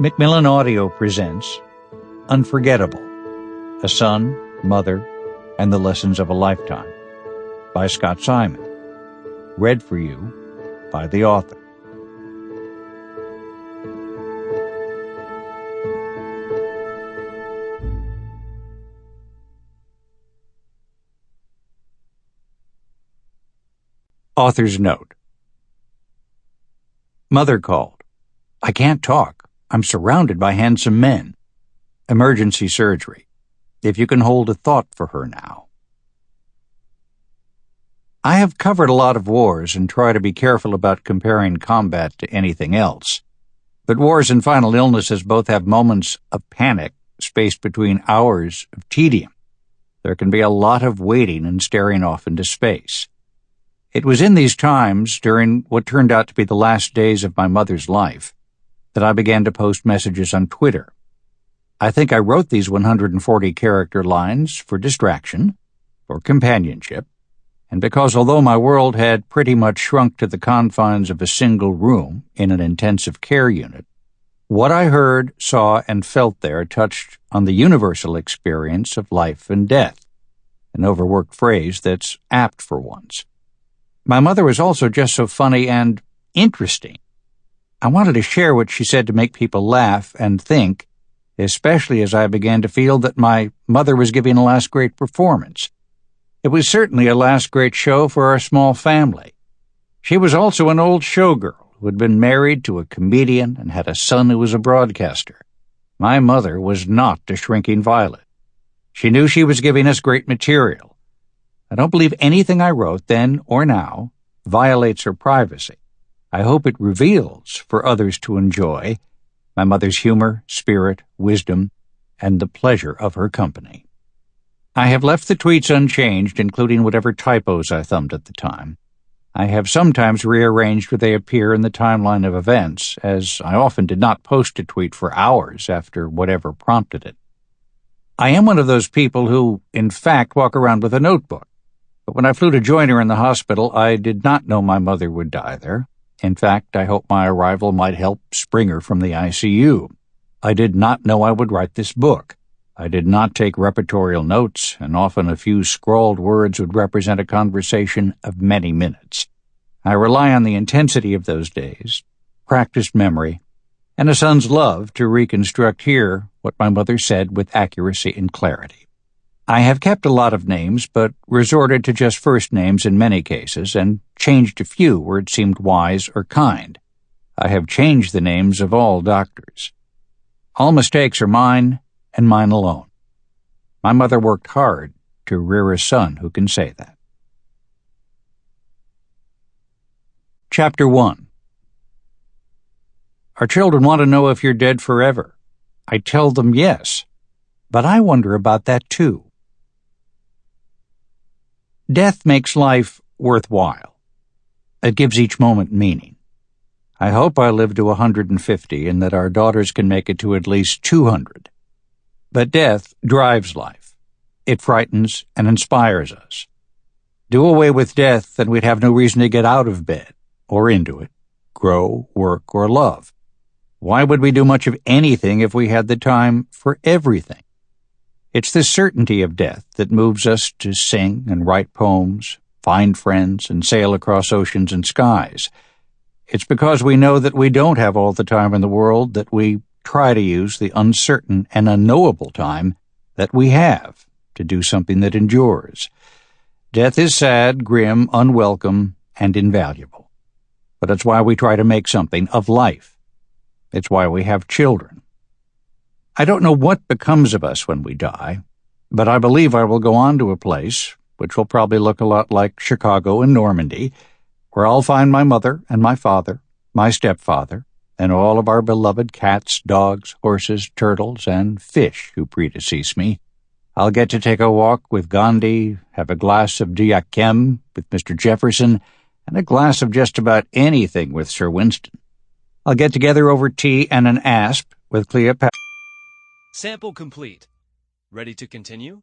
Macmillan Audio presents Unforgettable, A Son, Mother, and the Lessons of a Lifetime by Scott Simon. Read for you by the author. Author's note. Mother called. I can't talk. I'm surrounded by handsome men. Emergency surgery. If you can hold a thought for her now. I have covered a lot of wars and try to be careful about comparing combat to anything else. But wars and final illnesses both have moments of panic spaced between hours of tedium. There can be a lot of waiting and staring off into space. It was in these times, during what turned out to be the last days of my mother's life, that I began to post messages on Twitter. I think I wrote these 140-character lines for distraction, for companionship, and because although my world had pretty much shrunk to the confines of a single room in an intensive care unit, what I heard, saw, and felt there touched on the universal experience of life and death, an overworked phrase that's apt for once. My mother was also just so funny and interesting. I wanted to share what she said to make people laugh and think, especially as I began to feel that my mother was giving a last great performance. It was certainly a last great show for our small family. She was also an old showgirl who had been married to a comedian and had a son who was a broadcaster. My mother was not a shrinking violet. She knew she was giving us great material. I don't believe anything I wrote then or now violates her privacy. I hope it reveals for others to enjoy my mother's humor, spirit, wisdom, and the pleasure of her company. I have left the tweets unchanged, including whatever typos I thumbed at the time. I have sometimes rearranged where they appear in the timeline of events, as I often did not post a tweet for hours after whatever prompted it. I am one of those people who, in fact, walk around with a notebook. But when I flew to join her in the hospital, I did not know my mother would die there. In fact, I hoped my arrival might help spring her from the ICU. I did not know I would write this book. I did not take repertorial notes, and often a few scrawled words would represent a conversation of many minutes. I rely on the intensity of those days, practiced memory, and a son's love to reconstruct here what my mother said with accuracy and clarity. I have kept a lot of names, but resorted to just first names in many cases, and changed a few where it seemed wise or kind. I have changed the names of all doctors. All mistakes are mine, and mine alone. My mother worked hard to rear a son who can say that. Chapter 1. Our children want to know if you're dead forever. I tell them yes, but I wonder about that too. Death makes life worthwhile. It gives each moment meaning. I hope I live to 150 and that our daughters can make it to at least 200. But death drives life. It frightens and inspires us. Do away with death and we'd have no reason to get out of bed, or into it, grow, work, or love. Why would we do much of anything if we had the time for everything? It's the certainty of death that moves us to sing and write poems, find friends, and sail across oceans and skies. It's because we know that we don't have all the time in the world that we try to use the uncertain and unknowable time that we have to do something that endures. Death is sad, grim, unwelcome, and invaluable. But it's why we try to make something of life. It's why we have children. I don't know what becomes of us when we die, but I believe I will go on to a place, which will probably look a lot like Chicago and Normandy, where I'll find my mother and my father, my stepfather, and all of our beloved cats, dogs, horses, turtles, and fish who predecease me. I'll get to take a walk with Gandhi, have a glass of Diakem with Mr. Jefferson, and a glass of just about anything with Sir Winston. I'll get together over tea and an asp with Cleopatra. Sample complete. Ready to continue?